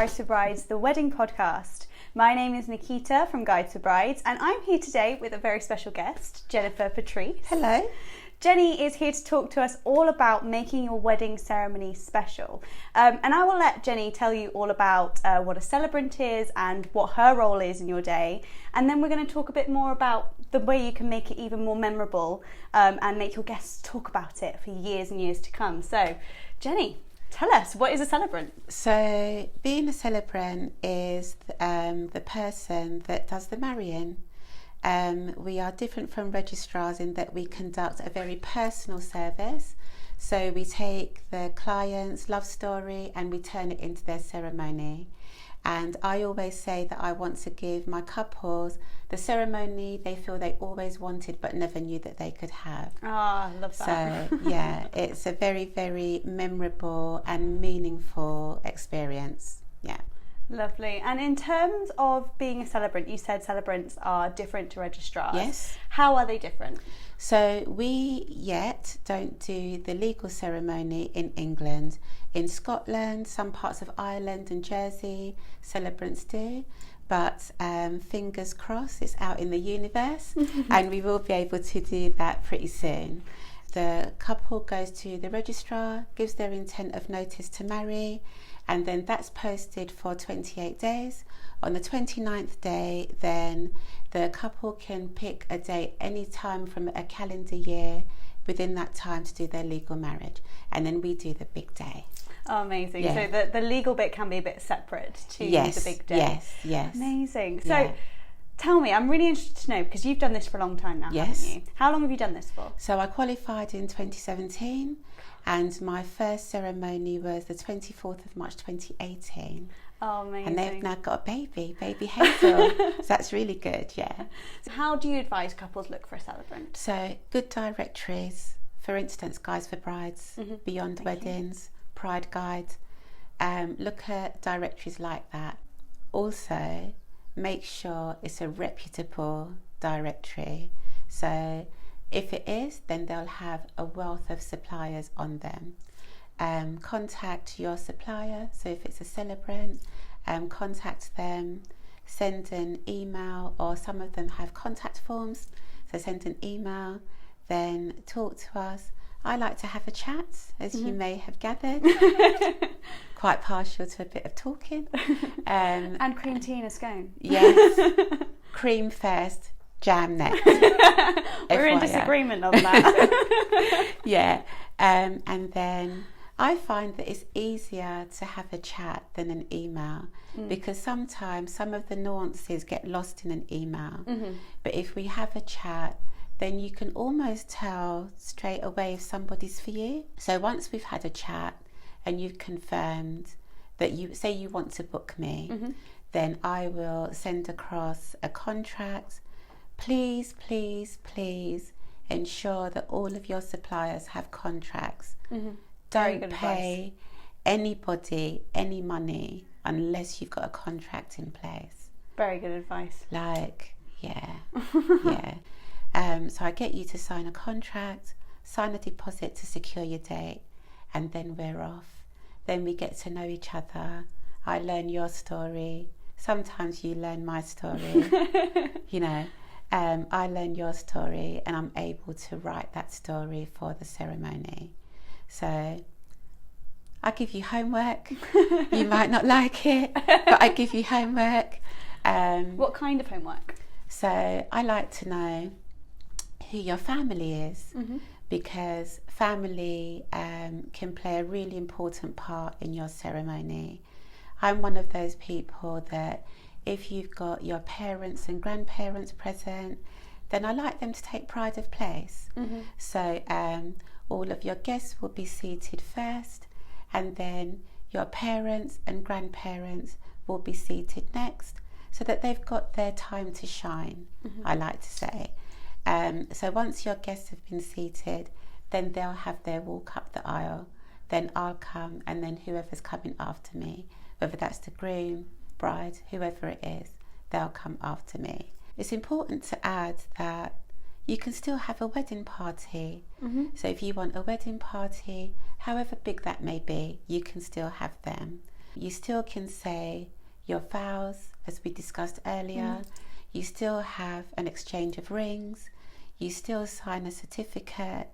Guides for Brides, the wedding podcast. My name is Nikita from Guides for Brides, and I'm here today with a very special guest, Jennifer Patrice. Hello. Jenny is here to talk to us all about making your wedding ceremony special. And I will let Jenny tell you all about what a celebrant is and what her role is in your day. And then we're going to talk a bit more about the way you can make it even more memorable and make your guests talk about it for years and years to come. So, Jenny, tell us, what is a celebrant? So, being a celebrant is the person that does the marrying. We are different from registrars in that we conduct a very personal service. So we take the client's love story and we turn it into their ceremony. And I always say that I want to give my couples the ceremony they feel they always wanted but never knew that they could have. Ah, I love that. So yeah, it's a very, very memorable and meaningful experience. Yeah. Lovely. And in terms of being a celebrant, you said celebrants are different to registrars. Yes. How are they different? So we yet don't do the legal ceremony in England. In Scotland, some parts of Ireland and Jersey, celebrants do. But fingers crossed, it's out in the universe and we will be able to do that pretty soon. The couple goes to the registrar, gives their intent of notice to marry, and then that's posted for 28 days. On the 29th day, then the couple can pick a date any time from a calendar year within that time to do their legal marriage. And then we do the big day. Oh, amazing. Yeah. So the legal bit can be a bit separate to the big day. Yes. Amazing. So Yeah. tell me, I'm really interested to know, because you've done this for a long time now, Yes. haven't you? How long have you done this for? So I qualified in 2017 and my first ceremony was the 24th of March 2018. Oh, amazing. And they've now got a baby Hazel. So that's really good, yeah. So how do you advise couples look for a celebrant? So good directories, for instance, Guides for Brides, Beyond Weddings, Pride Guide. Look at directories like that. Also, make sure it's a reputable directory. So if it is, then they'll have a wealth of suppliers on them. Contact your supplier. So if it's a celebrant, contact them, send an email, or some of them have contact forms. So send an email, then talk to us. I like to have a chat, as you may have gathered. Quite partial to a bit of talking. And cream tea and a scone. Yes. Cream first, jam next. We're in disagreement on that. Yeah. And then I find that it's easier to have a chat than an email because sometimes some of the nuances get lost in an email. But if we have a chat, then you can almost tell straight away if somebody's for you. So once we've had a chat and you've confirmed that you say you want to book me, then I will send across a contract. Please, please, please ensure that all of your suppliers have contracts. Don't pay anybody any money unless you've got a contract in place. Very good advice. Yeah. So I get you to sign a contract, sign a deposit to secure your date, and then we're off. Then we get to know each other. I learn your story. Sometimes you learn my story. I learn your story and I'm able to write that story for the ceremony. So I give you homework. You might not like it, but I give you homework. What kind of homework? So I like to know who your family is, because family can play a really important part in your ceremony. I'm one of those people that if you've got your parents and grandparents present, then I like them to take pride of place. So all of your guests will be seated first, and then your parents and grandparents will be seated next, so that they've got their time to shine, I like to say. So once your guests have been seated, then they'll have their walk up the aisle. Then I'll come, and then whoever's coming after me, whether that's the groom, bride, whoever it is, they'll come after me. It's important to add that you can still have a wedding party. So if you want a wedding party, however big that may be, you can still have them. You still can say your vows, as we discussed earlier. You still have an exchange of rings. You still sign a certificate.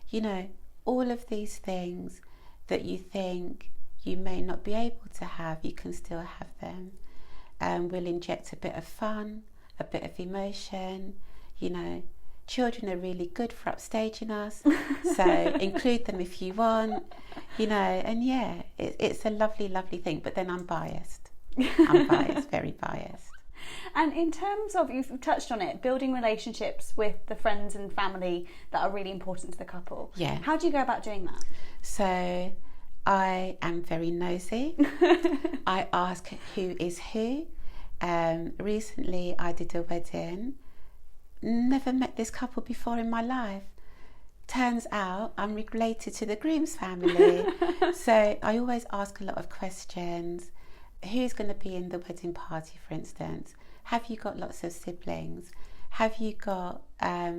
You know, all of these things that you think you may not be able to have, you can still have them. We'll inject a bit of fun, a bit of emotion. You know, children are really good for upstaging us, so include them if you want, you know, and yeah, it's a lovely, lovely thing. But then I'm biased. I'm biased, very biased. And in terms of, you've touched on it, building relationships with the friends and family that are really important to the couple. Yeah. How do you go about doing that? So I am very nosy. I ask who is who. Recently I did a wedding. Never met this couple before in my life. Turns out I'm related to the groom's family. So I always ask a lot of questions. Who's going to be in the wedding party, for instance? Have you got lots of siblings? Have you got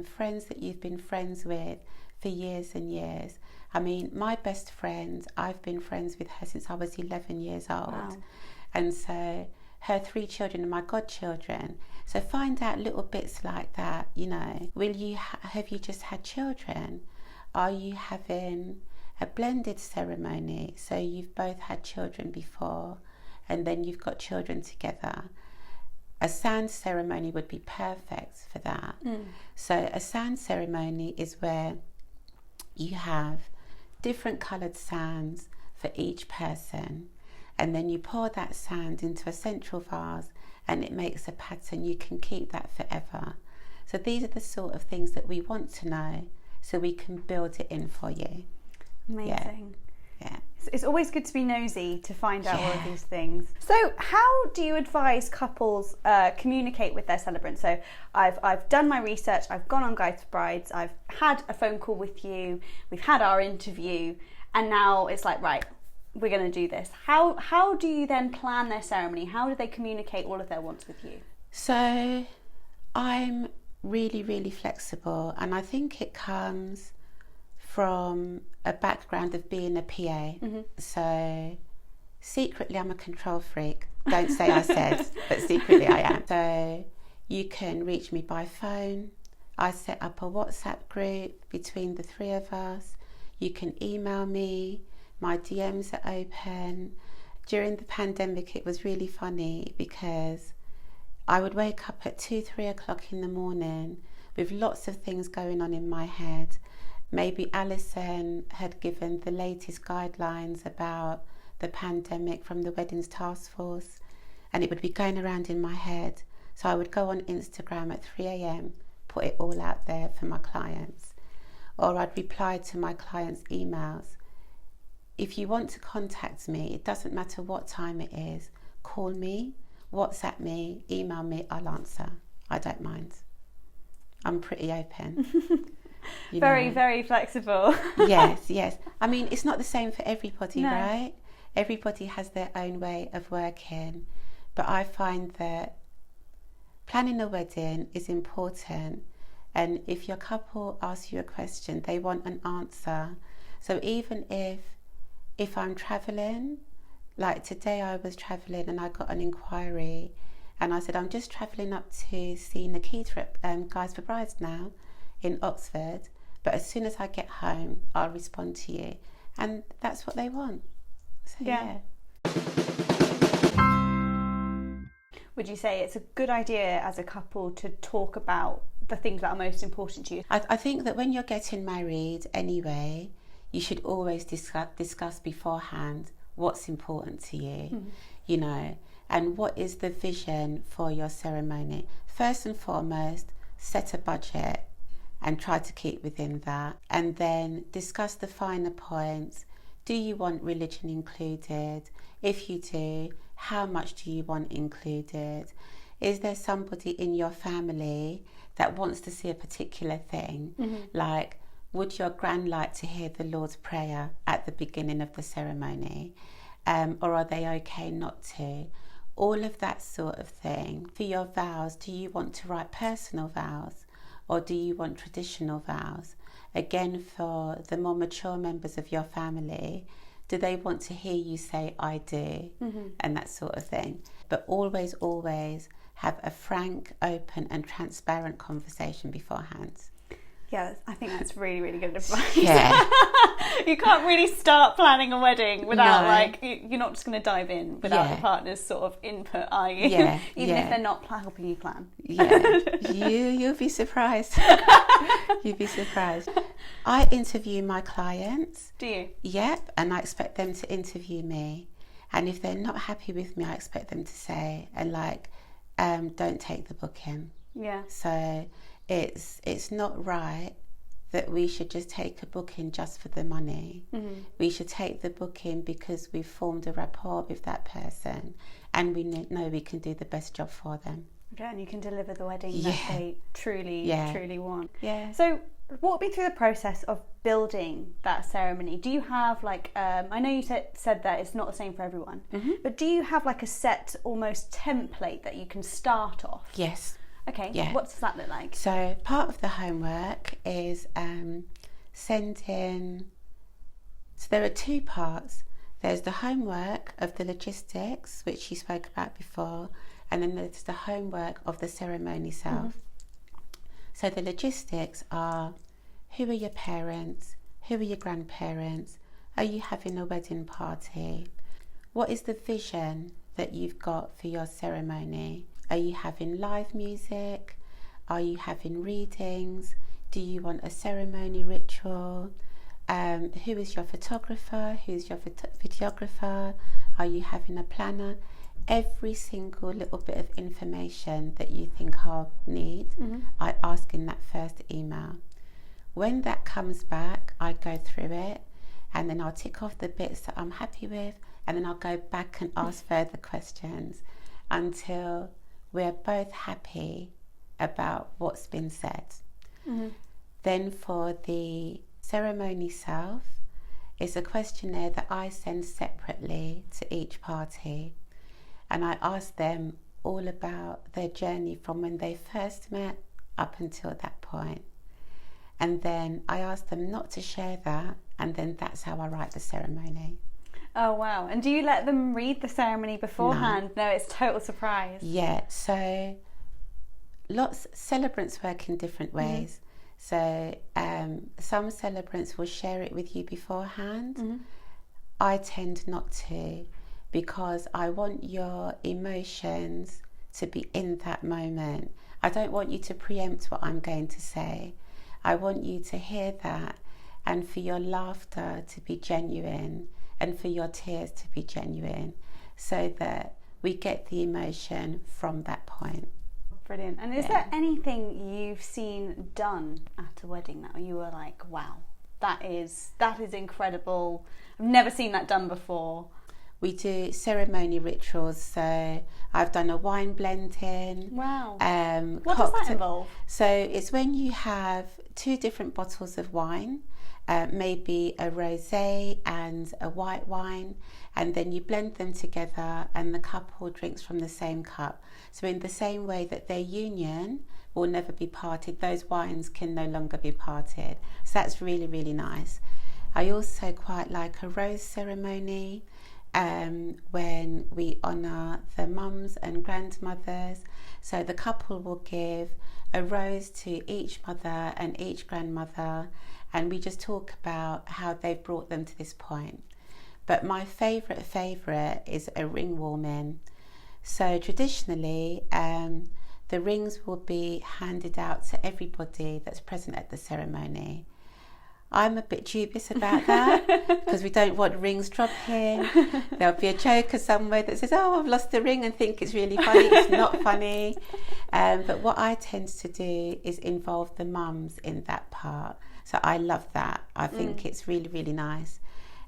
friends that you've been friends with for years and years? I mean, my best friend, I've been friends with her since I was 11 years old. Wow. And so her 3 children are my godchildren. So find out little bits like that, you know. Have you just had children? Are you having a blended ceremony? So you've both had children before, and then you've got children together. A sand ceremony would be perfect for that. So a sand ceremony is where you have different coloured sands for each person, and then you pour that sand into a central vase and it makes a pattern. You can keep that forever. So these are the sort of things that we want to know, so we can build it in for you. Amazing. Yeah. It's always good to be nosy to find out all of these things. So how do you advise couples communicate with their celebrants? So I've done my research, I've gone on Guides for Brides, I've had a phone call with you, we've had our interview, and now it's like, right, we're going to do this. How do you then plan their ceremony? How do they communicate all of their wants with you? So I'm really, really flexible, and I think it comes from a background of being a PA. So secretly I'm a control freak. Don't say I said, but secretly I am. So you can reach me by phone. I set up a WhatsApp group between the 3 of us. You can email me. My DMs are open. During the pandemic it was really funny because I would wake up at 2-3 o'clock in the morning with lots of things going on in my head. Maybe Alison had given the latest guidelines about the pandemic from the Weddings Task Force, and it would be going around in my head. So I would go on Instagram at 3 a.m, put it all out there for my clients. Or I'd reply to my clients' emails. If you want to contact me, it doesn't matter what time it is, call me, WhatsApp me, email me, I'll answer. I don't mind. I'm pretty open. Very flexible. Yes. I mean, it's not the same for everybody, No. right? Everybody has their own way of working. But I find that planning a wedding is important. And if your couple asks you a question, they want an answer. So even if I'm travelling, like today I was travelling and I got an inquiry and I said, I'm just travelling up to see Nikita at Guides for Brides now in Oxford, but as soon as I get home I'll respond to you, and that's what they want. So yeah. Would you say it's a good idea as a couple to talk about the things that are most important to you? I think that when you're getting married anyway, you should always discuss beforehand what's important to you, you know, and what is the vision for your ceremony. First and foremost, set a budget and try to keep within that, and then discuss the finer points. Do you want religion included? If you do, how much do you want included? Is there somebody in your family that wants to see a particular thing? Like, would your gran like to hear the Lord's Prayer at the beginning of the ceremony? Or are they okay not to? All of that sort of thing. For your vows, do you want to write personal vows or do you want traditional vows? Again, for the more mature members of your family, Do they want to hear you say I do, and that sort of thing? But always, always have a frank, open and transparent conversation beforehand. Yeah, I think that's really, really good advice. Yeah. You can't really start planning a wedding without you're not just going to dive in without the partner's sort of input, are you? Yeah. Even if they're not helping you plan. Yeah. You'll be surprised. You'll be surprised. I interview my clients. Do you? Yep. And I expect them to interview me. And if they're not happy with me, I expect them to say, don't take the booking. Yeah. So it's not right that we should just take a booking just for the money. We should take the booking because we've formed a rapport with that person and we know we can do the best job for them. Okay, and you can deliver the wedding that they truly want. Yeah. So walk me through the process of building that ceremony. Do you have I know you said that it's not the same for everyone, but do you have a set almost template that you can start off? Yes. Okay, yeah. What does that look like? So part of the homework is sending. So there are two parts. There's the homework of the logistics, which you spoke about before, and then there's the homework of the ceremony itself. So the logistics are: who are your parents? Who are your grandparents? Are you having a wedding party? What is the vision that you've got for your ceremony? Are you having live music? Are you having readings? Do you want a ceremony ritual? Who is your photographer? Who's your videographer? Are you having a planner? Every single little bit of information that you think I'll need, I ask in that first email. When that comes back, I go through it and then I'll tick off the bits that I'm happy with, and then I'll go back and ask further questions until we're both happy about what's been said. Then for the ceremony itself, it's a questionnaire that I send separately to each party, and I ask them all about their journey from when they first met up until that point. And then I ask them not to share that, and then that's how I write the ceremony. Oh wow. And do you let them read the ceremony beforehand? No, it's total surprise. Yeah, so celebrants work in different ways. So some celebrants will share it with you beforehand. I tend not to, because I want your emotions to be in that moment. I don't want you to preempt what I'm going to say. I want you to hear that and for your laughter to be genuine and for your tears to be genuine, so that we get the emotion from that point. Brilliant. And is there anything you've seen done at a wedding that you were like, wow, that is incredible, I've never seen that done before? We do ceremony rituals, so I've done a wine blending. Wow. What does that involve? So it's when you have two different bottles of wine, maybe a rosé and a white wine, and then you blend them together and the couple drinks from the same cup. So in the same way that their union will never be parted, those wines can no longer be parted. So that's really, really nice. I also quite like a rose ceremony, when we honour the mums and grandmothers. So the couple will give a rose to each mother and each grandmother, and we just talk about how they've brought them to this point. But my favourite is a ring warming. So traditionally, the rings will be handed out to everybody that's present at the ceremony. I'm a bit dubious about that because we don't want rings dropping. There'll be a joker somewhere that says, oh, I've lost the ring, and think it's really funny. It's not funny. But what I tend to do is involve the mums in that part. So I love that. I think it's really, really nice.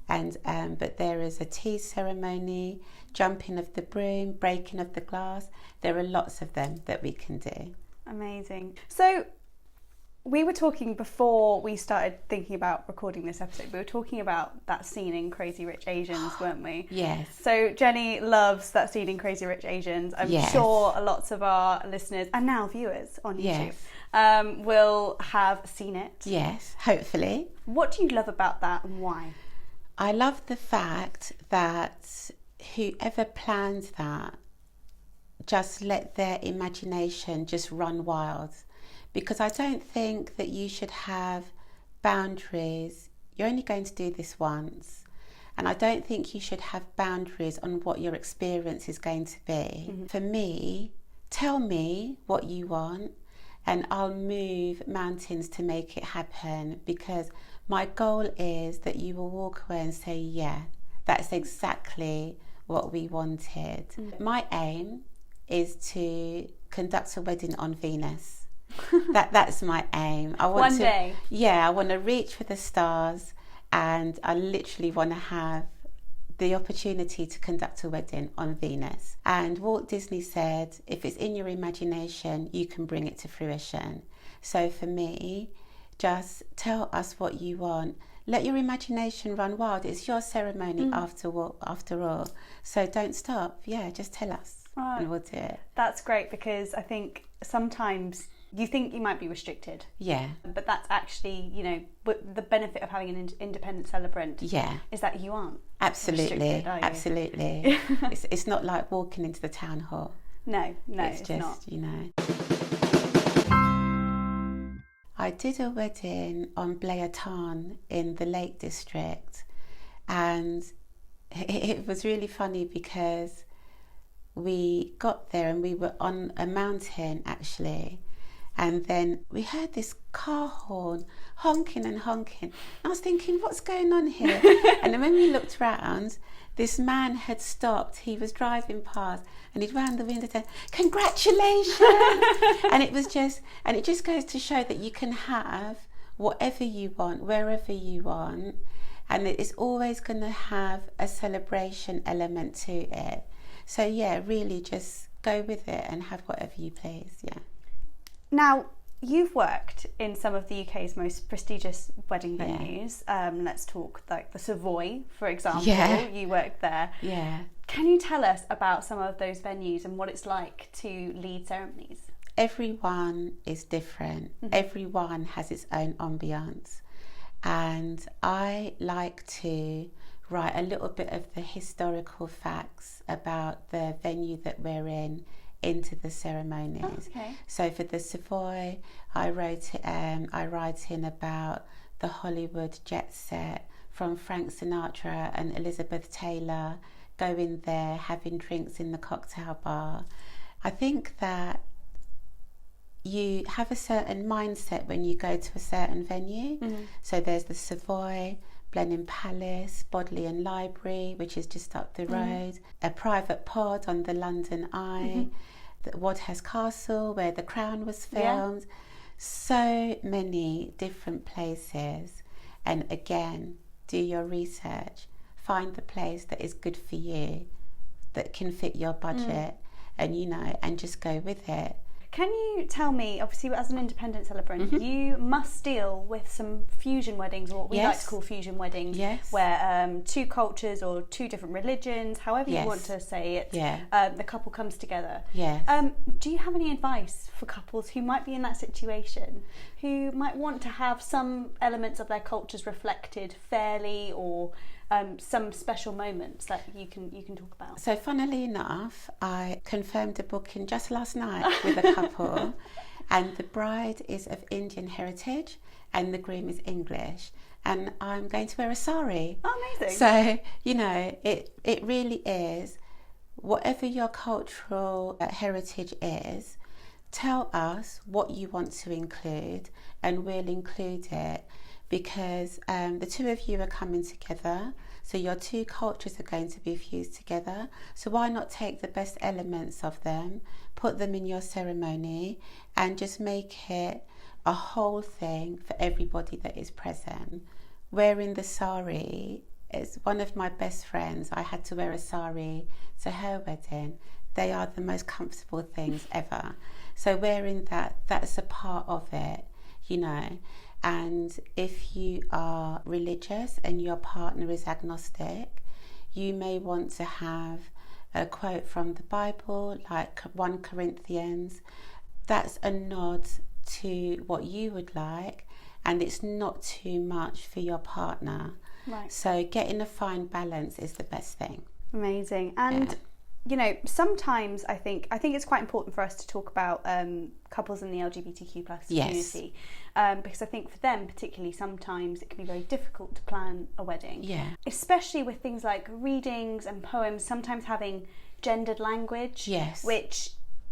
And but there is a tea ceremony, jumping of the broom, breaking of the glass. There are lots of them that we can do. Amazing. So we were talking before we started thinking about recording this episode. We were talking about that scene in Crazy Rich Asians, weren't we? Yes. So Jenny loves that scene in Crazy Rich Asians. I'm sure lots of our listeners and now viewers on YouTube will have seen it. Yes, hopefully. What do you love about that and why? I love the fact that whoever planned that just let their imagination just run wild, because I don't think that you should have boundaries. You're only going to do this once, and I don't think you should have boundaries on what your experience is going to be. For me, tell me what you want and I'll move mountains to make it happen, because my goal is that you will walk away and say, yeah, that's exactly what we wanted. My aim is to conduct a wedding on Venus. That's my aim. I want One day. Yeah, I want to reach for the stars, and I literally want to have the opportunity to conduct a wedding on Venus. And Walt Disney said, if it's in your imagination, you can bring it to fruition. So for me, just tell us what you want. Let your imagination run wild. It's your ceremony after all. So don't stop. Yeah, just tell us and we'll do it. That's great, because I think sometimes you think you might be restricted. Yeah. But that's actually, the benefit of having an independent celebrant is that you aren't. Absolutely. Are you? Absolutely. It's not like walking into the town hall. No, it's just, not. I did a wedding on Blair Tarn in the Lake District, and it was really funny because we got there and we were on a mountain actually, and then we heard this car horn honking and honking. I was thinking, what's going on here? And then when we looked round, this man had stopped. He was driving past and he'd round the window and said, congratulations. and it just goes to show that you can have whatever you want, wherever you want, and it's always going to have a celebration element to it. So yeah, really just go with it and have whatever you please. Yeah. Now, you've worked in some of the UK's most prestigious wedding venues. Let's talk like the Savoy, for example. Yeah. You worked there. Yeah. Can you tell us about some of those venues and what it's like to lead ceremonies? Everyone is different. Everyone has its own ambiance. And I like to write a little bit of the historical facts about the venue that we're in into the ceremonies. Okay. So for the Savoy, I write in about the Hollywood jet set, from Frank Sinatra and Elizabeth Taylor going there, having drinks in the cocktail bar. I think that you have a certain mindset when you go to a certain venue. So there's the Savoy, Blenheim Palace, Bodleian Library, which is just up the road, a private pod on the London Eye, the Wadhurst Castle where The Crown was filmed. So many different places. And again, do your research, find the place that is good for you, that can fit your budget, and just go with it. Can you tell me, obviously as an independent celebrant, you must deal with some fusion weddings, or what we like to call fusion weddings, where two cultures or two different religions, however you want to say it, the couple comes together. Do you have any advice for couples who might be in that situation, who might want to have some elements of their cultures reflected fairly, or some special moments that you can talk about? So funnily enough, I confirmed a booking just last night with a couple, and the bride is of Indian heritage and the groom is English, and I'm going to wear a sari. Oh, amazing. So, it really is, whatever your cultural heritage is, tell us what you want to include and we'll include it. Because the two of you are coming together, so your two cultures are going to be fused together. So why not take the best elements of them, put them in your ceremony, and just make it a whole thing for everybody that is present. Wearing the sari is one of my best friends. I had to wear a sari to her wedding. They are the most comfortable things ever. So wearing that's a part of it, And if you are religious and your partner is agnostic, you may want to have a quote from the Bible, like 1 Corinthians. That's a nod to what you would like, and it's not too much for your partner. Right. So getting a fine balance is the best thing. Amazing. And you know, sometimes I think it's quite important for us to talk about couples in the LGBTQ plus community, because I think for them particularly sometimes it can be very difficult to plan a wedding. Yeah. Especially with things like readings and poems, sometimes having gendered language, which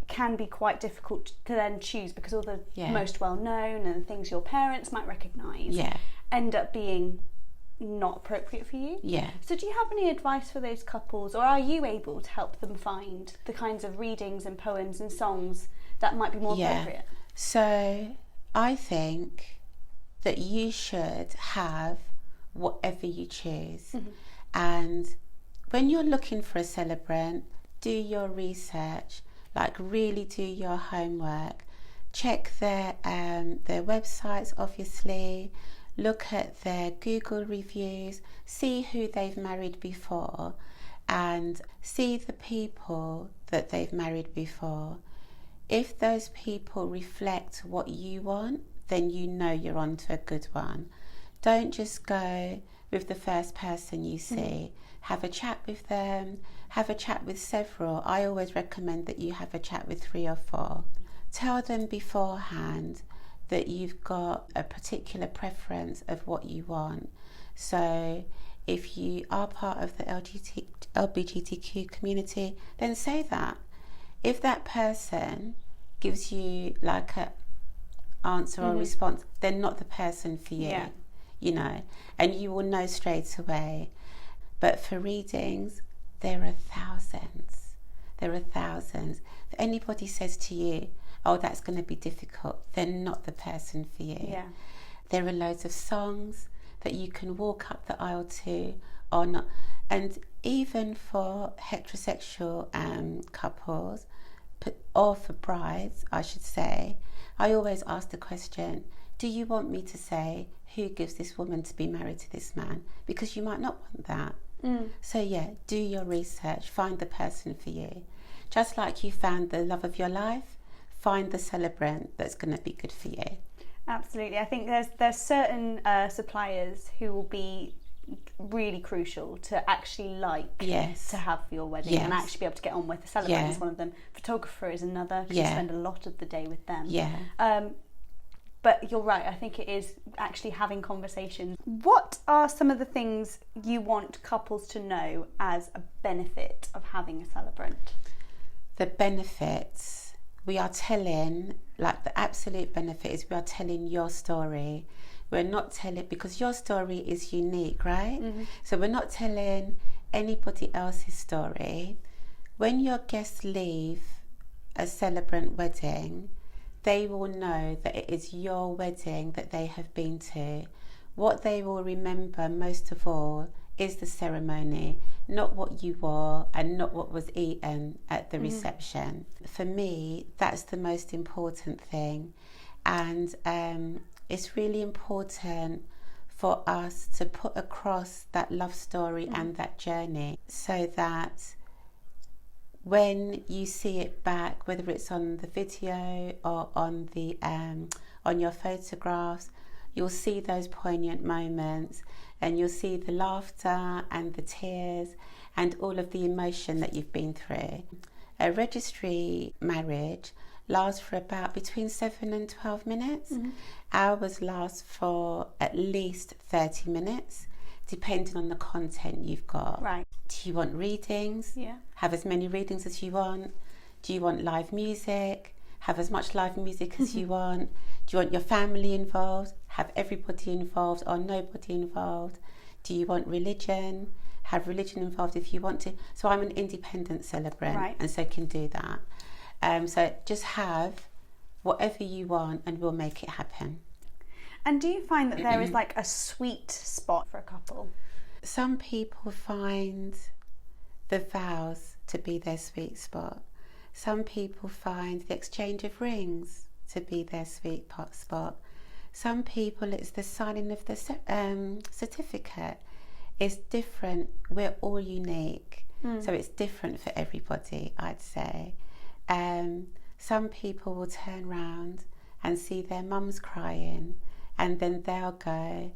can be quite difficult to then choose because all the most well known and things your parents might recognise end up being not appropriate for you. Yeah. So do you have any advice for those couples, or are you able to help them find the kinds of readings and poems and songs that might be more appropriate? So I think that you should have whatever you choose. And when you're looking for a celebrant, do your research, like really do your homework. Check their websites, obviously. Look at their Google reviews, see who they've married before, and see the people that they've married before. If those people reflect what you want, then you know you're onto a good one. Don't just go with the first person you see. Have a chat with them, have a chat with several. I always recommend that you have a chat with 3 or 4. Tell them beforehand that you've got a particular preference of what you want. So if you are part of the LGBTQ community, then say that. If that person gives you like a answer or response, they're not the person for you, you know, and you will know straight away. But for readings, there are thousands. If anybody says to you, oh, that's going to be difficult, they're not the person for you. Yeah. There are loads of songs that you can walk up the aisle to or not. And even for heterosexual couples, or for brides, I should say, I always ask the question, do you want me to say who gives this woman to be married to this man? Because you might not want that. So yeah, do your research, find the person for you. Just like you found the love of your life, find the celebrant that's going to be good for you. Absolutely. I think there's certain suppliers who will be really crucial to actually like to have for your wedding and actually be able to get on with. The celebrant is one of them. Photographer is another, because you spend a lot of the day with them. But you're right, I think it is actually having conversations. What are some of the things you want couples to know as a benefit of having a celebrant? The benefits, we are telling, like the absolute benefit is we are telling your story. We're not telling, because your story is unique, right? So we're not telling anybody else's story. When your guests leave a celebrant wedding, they will know that it is your wedding that they have been to. What they will remember most of all is the ceremony, not what you wore and not what was eaten at the reception. For me, that's the most important thing. And it's really important for us to put across that love story and that journey, so that when you see it back, whether it's on the video or on the on your photographs, you'll see those poignant moments, and you'll see the laughter and the tears and all of the emotion that you've been through. A registry marriage lasts for about between 7 and 12 minutes. Ours lasts for at least 30 minutes, depending on the content you've got. Right. Do you want readings? Yeah. Have as many readings as you want. Do you want live music? Have as much live music as you want. Do you want your family involved? Have everybody involved or nobody involved? Do you want religion? Have religion involved if you want to. So I'm an independent celebrant, and so can do that. So just have whatever you want and we'll make it happen. And do you find that there is like a sweet spot for a couple? Some people find the vows to be their sweet spot. Some people find the exchange of rings to be their sweet spot. Some people, it's the signing of the certificate. It's different. We're all unique. So it's different for everybody, I'd say. Some people will turn round and see their mums crying, and then they'll go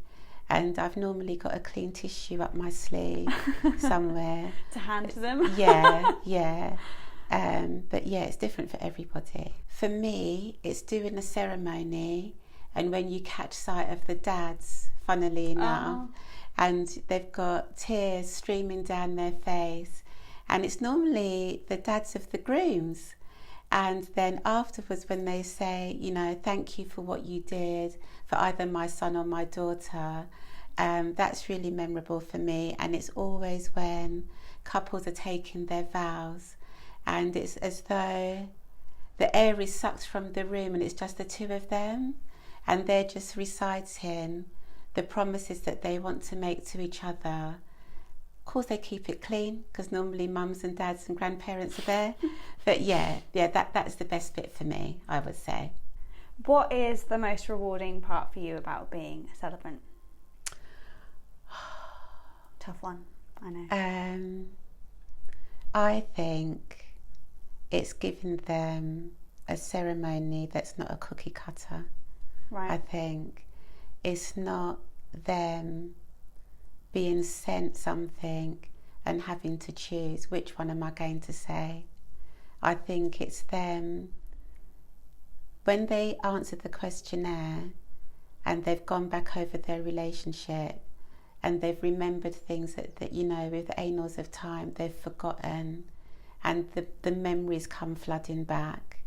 and I've normally got a clean tissue up my sleeve somewhere to hand to them. yeah. But yeah, it's different for everybody. For me, it's doing a ceremony, and when you catch sight of the dads, funnily enough, and they've got tears streaming down their face, and it's normally the dads of the grooms. And then afterwards, when they say, you know, thank you for what you did for either my son or my daughter, that's really memorable for me. And it's always when couples are taking their vows, and it's as though the air is sucked from the room and it's just the two of them, and they're just reciting the promises that they want to make to each other. Of course, they keep it clean because normally mums and dads and grandparents are there. But that's the best bit for me, I would say. What is the most rewarding part for you about being a celebrant? Tough one, I know. I think it's giving them a ceremony that's not a cookie cutter. Right. I think it's not them being sent something and having to choose which one am I going to say. I think it's them, when they answered the questionnaire and they've gone back over their relationship and they've remembered things that you know, with the annals of time, they've forgotten, and the memories come flooding back.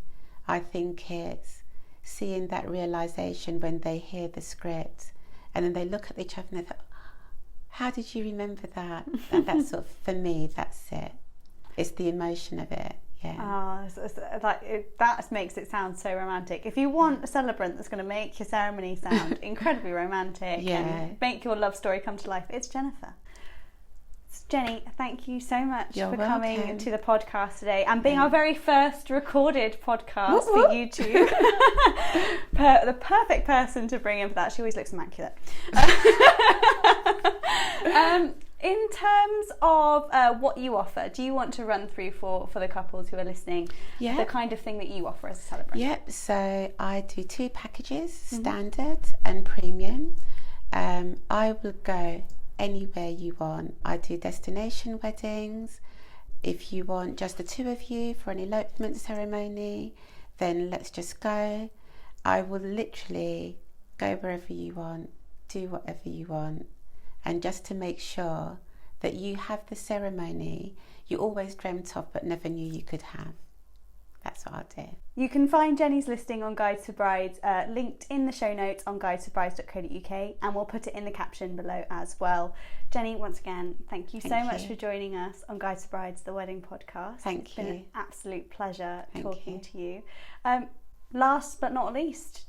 I think it's seeing that realisation when they hear the script and then they look at each other and they think, how did you remember that? That's sort of, for me, that's it. It's the emotion of it, yeah. That makes it sound so romantic. If you want a celebrant that's going to make your ceremony sound incredibly romantic and make your love story come to life, it's Jennifer. Jenny, thank you so much for coming to the podcast today and being our very first recorded podcast for YouTube. The perfect person to bring in for that. She always looks immaculate. In terms of what you offer, do you want to run through for the couples who are listening the kind of thing that you offer as a celebrant? Yep, so I do 2 packages, standard and premium. I will go anywhere you want. I do destination weddings. If you want just the 2 of you for an elopement ceremony, then let's just go. I will literally go wherever you want, do whatever you want, and just to make sure that you have the ceremony you always dreamt of but never knew you could have. That's what I'll do. You can find Jenny's listing on Guides to Brides linked in the show notes on guidesforbrides.co.uk, and we'll put it in the caption below as well. Jenny, once again, thank you so much for joining us on Guides to Brides, the wedding podcast. It's been an absolute pleasure talking to you. Last but not least,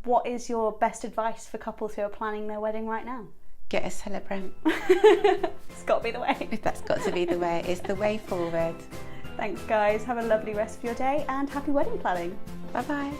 what is your best advice for couples who are planning their wedding right now? Get a celebrant. It's got to be the way. That's got to be the way. It's the way forward. Thanks, guys. Have a lovely rest of your day and happy wedding planning. Bye-bye.